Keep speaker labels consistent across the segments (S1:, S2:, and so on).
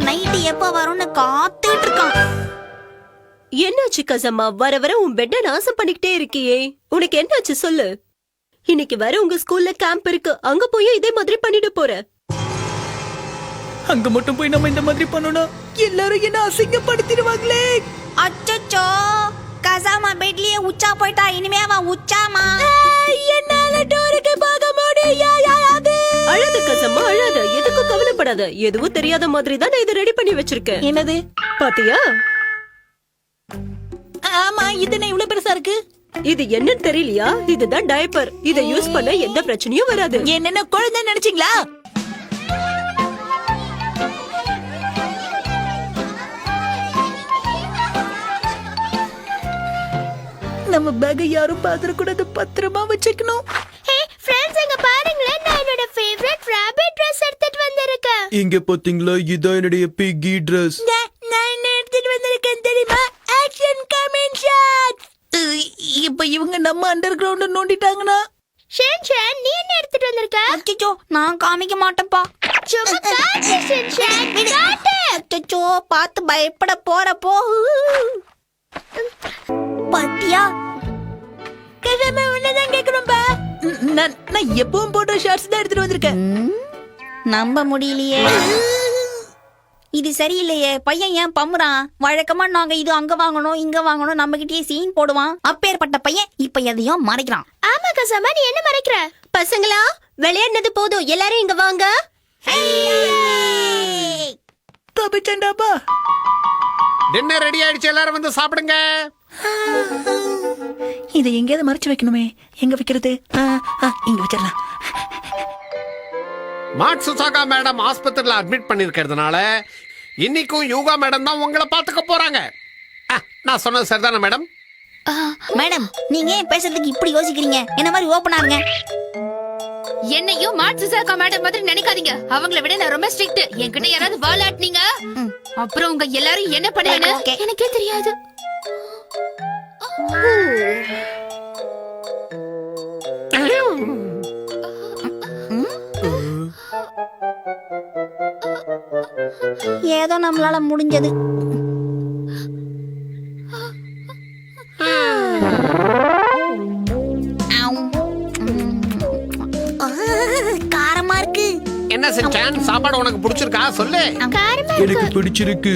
S1: Night எப்ப வரும்னு காத்துட்டு இருக்கான்.
S2: என்னாச்சு கசம்மா? வர வர உன் பெட்ட நாசம் பண்ணிக்கிட்டே இருக்கியே. உனக்கு என்னாச்சு சொல்லு. இன்னைக்கு வர உங்க ஸ்கூல்ல கேம்ப் இருக்கு. அங்க போய் இதே மாதிரி பண்ணிட்டு போற.
S3: அங்க மட்டும் போய் நம்ம இந்த மாதிரி பண்ணோம்னா எல்லாரும் என்ன அசிங்கப்படுத்திடுவாங்களே.
S1: அச்சச்சோ, கசாமா பெட்லயே உச்சா போயிட்டா. இனிமே அவன் உச்சாமா.
S2: என்னால டூருக்கு போக முடியாது. அழாத கசம்மா, அழாத. எதுக்கும் கவலைப்படாத. எதுவும் தெரியாத மாதிரி தான் நான் இதை ரெடி பண்ணி வச்சிருக்கேன்.
S3: என்னது?
S2: பாத்தியா?
S3: ஆமா, இது என்ன இவ்வளவு பெருசா இருக்கு?
S2: இது என்னன்னு தெரியலையா? இதுதான் டைப்பர். இத யூஸ் பண்ண எந்த பிரச்சனையும் வராது.
S3: என்னென்ன குழந்தை நினைச்சீங்களா? நம்ம பேக் யாரும் பாத்துறக்கூடாது, பத்திரமா வச்சுக்கணும்.
S4: ஃப்ரெண்ட்ஸ், அங்க பாருங்களேன், நான் என்னோட ஃபேவரட் ராபிட் Dress எடுத்துட்டு வந்திருக்கேன்.
S5: இங்க பாத்தீங்களா, இதான் என்னுடைய பிக்கி Dress.
S3: நான் என்ன எடுத்துட்டு வந்திருக்கேன் தெரியுமா? Action coming shot. இப்ப இவங்க நம்ம அண்டர் கிரவுண்ட் நோண்டிட்டாங்கன்னா
S4: ஷான், நீ என்ன எடுத்துட்டு வந்திருக்க?
S1: அச்சச்சோ, நான் காமிக்க மாட்டேன்ப்பா.
S4: சும்மா காட்டு ஷான், காட்டு.
S1: அச்சச்சோ, பார்த்து பயப்பட போறப்போ. பாத்தியா?
S3: கதமே உன்னதான் கேக்குறோம்பா. நான் எப்பவும் போட்ட ஷார்ட்ஸ் தான் எடுத்துட்டு வந்திருக்கேன்.
S1: நம்ப முடியலையே. இது சரியில்லையே. பையன் ஏன் பம்முறான்? வழக்கமா நாங்க இது அங்க வாங்கணும் இங்க வாங்கணும் நம்ம கிட்டயே சீன் போடுவான். அப்பேற்பட்ட பையன் இப்ப எதையும் மறைக்கிறான்.
S4: ஆமா கசாமா, நீ என்ன மறைக்கிற?
S2: பசங்களா, விளையாடுனது போதும். எல்லாரும் இங்க வாங்க.
S3: தப்பிச்சண்டாப்பா.
S6: டின்னர் ரெடி ஆயிடுச்சு, எல்லாரும் வந்து சாப்பிடுங்க.
S3: இதை எங்கேயாவது மறைச்சு வைக்கணுமே. எங்க வைக்கிறது? இங்க வச்சிடலாம்.
S6: மாட்சுசாகா மேடம் ஆஸ்பத்திரியில அட்மிட் பண்ணிருக்கிறதுனால இன்னைக்கும் யோகா மேடம் தான் உங்களை பாத்துக்க போறாங்க. நான் சொன்னது சரிதானே மேடம்?
S1: மேடம், நீங்க ஏன் பேசுறதுக்கு இப்படி யோசிக்கிறீங்க? என்ன மாதிரி ஓபனா இருங்க.
S7: என்னையும் மாட்சுசாகா மேடம் மாதிரி நினைக்காதீங்க. அவங்கள விட நான் ரொம்ப ஸ்ட்ரிக்ட். என்கிட்ட யாராவது வாலாட்டினீங்க, அப்புறம் உங்க எல்லாரும் என்ன பண்ணுவீங்க எனக்கே தெரியாது.
S1: ஏதோ நம்மளால முடிஞ்சது. காரமா இருக்கு.
S6: என்ன செஞ்சான்? சாப்பாடு உனக்கு பிடிச்சிருக்கா? சொல்லு.
S5: எனக்கு பிடிச்சிருக்கு.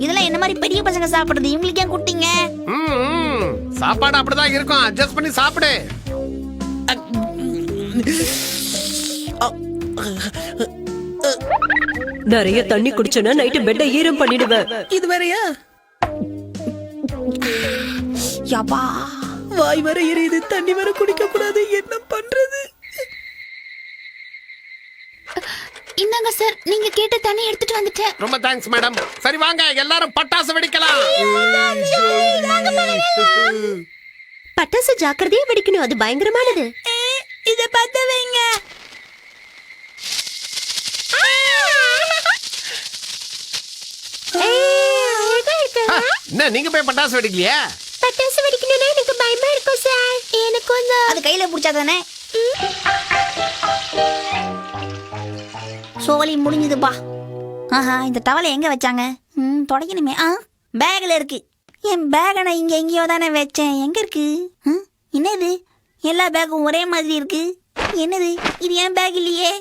S1: இதெல்லாம் என்ன மாதிரி பெரிய பசங்க சாப்பிடுறது. இவங்களுக்கு ஏன் குட்டிங்க?
S6: சாப்பாடு அப்படிதான் இருக்கும், அட்ஜஸ்ட் பண்ணி சாப்பிடு.
S2: நிறைய தண்ணி குடிச்சனா நைட்டு பெட்டை ஈரம் பண்ணிடுவேன்.
S3: இது வேறயா?
S1: யப்பா,
S3: வாய் வர எரியுது, தண்ணி வர குடிக்க கூடாது. என்ன பண்றது?
S7: இந்தாங்க சார், நீங்க கேட்ட தண்ணி எடுத்துட்டு வந்துட்டேன்.
S6: ரொம்ப தேங்க்ஸ் மேடம். சரி வாங்க, எல்லாரும் பட்டாசு வெடிக்கலாம்.
S2: பட்டாசு ஜாக்கிரதையா வெடிக்கணும், அது பயங்கரமானது.
S3: இத பத்த வைங்க.
S6: என்ன நீங்க போய் பட்டாசு வெடிக்கலையா?
S4: பட்டாசு வெடிக்கணும்னா எனக்கு பயமா இருக்கும் சார். எனக்கு கொஞ்சம்
S1: அது கையில புடிச்சாதானே. சோலி முடிஞ்சதுப்பா. ஆஹா, இந்த டவலை எங்க வச்சாங்க? தொடக்கணுமே. பேக்ல இருக்கு. என் பேக நான் இங்க எங்கேயோ தானே வச்சேன். எங்க இருக்கு? என்னது, எல்லா பேக்கும் ஒரே மாதிரி இருக்கு. என்னது இது? என் பேக் இல்லையே.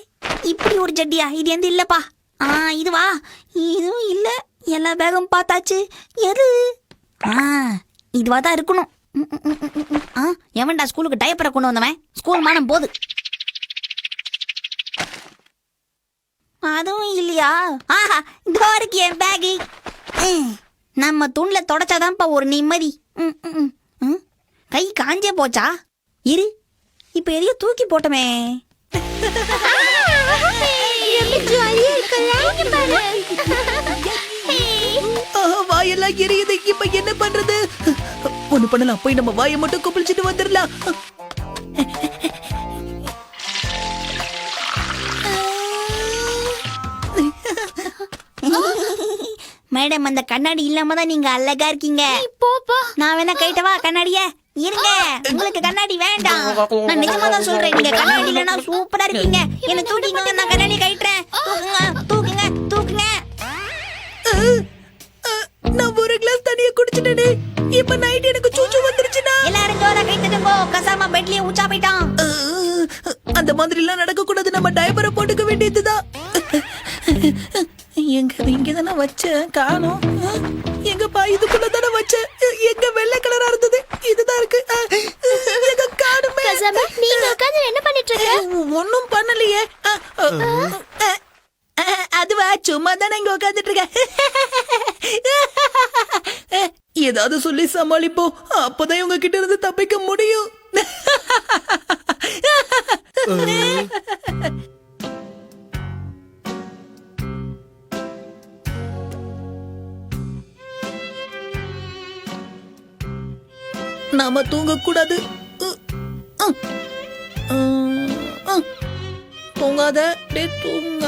S1: இப்படி ஒரு ஜட்டியா? இது எந்த இல்லப்பா. இதுவா? இதுவும் இல்ல. எல்லா பேகும் பார்த்தாச்சு. எது? இதுவா தான் இருக்கணும். எவன்டா ஸ்கூலுக்கு டைப்பரை கொண்டு வந்தவன்? ஸ்கூல் மானம் போது. அதுவும் இல்லையா? ஆஹா, இதோ இருக்கு என் பேகு. நம்ம துண்ல தொடச்சாதான்ப்பா ஒரு நிம்மதி. கை காஞ்சே போச்சா? இரு, இப்ப எதையோ தூக்கி போட்டமே.
S3: வாயெல்லாம் எரியுது. இப்ப என்ன பண்றது? ஒண்ணு பண்ணலாம், போய் நம்ம வாயை மட்டும் குப்பிளிச்சுட்டு வந்துடலாம்.
S1: மேடம், அந்த கண்ணாடி இல்லாம தான் நீங்க அழகா இருக்கீங்க.
S7: போப்பா,
S1: நான் வேணா கைட்டவா கண்ணாடிய? இருங்க, உங்களுக்கு கண்ணாடி வேண்டாம். நான் நிஜமா தான் சொல்றேன். நீங்க கண்ணாடி இல்லைன்னா சூப்பரா இருக்கீங்க. என்ன தூக்கிங்க, நான் கண்ணாடி கைட்டுறேன். தூக்குங்க, தூக்குங்க.
S3: போட்டுக்க வேண்டியதுதான். எங்க இங்க தானே வச்சேன், காணோம். எங்கப்பா இதுக்குள்ள தானே வச்சேன். எங்க வெள்ளை கலரா இருந்தது, இதுதான் இருக்கு. எங்க காணுமே.
S4: கசாமா, நீங்க உட்கார்ந்து என்ன பண்ணிட்டு இருக்க?
S3: ஒன்னும் பண்ணலையே. அதுவா, சும்மா தானே இங்க உட்காந்துட்டு இருக்கேன். ஏதாவது சொல்லி சமாளிப்போம், அப்பதான் இவங்க கிட்ட இருந்து தப்பிக்க முடியும். நாம தூங்க கூடாது. தூங்காத, தூங்க.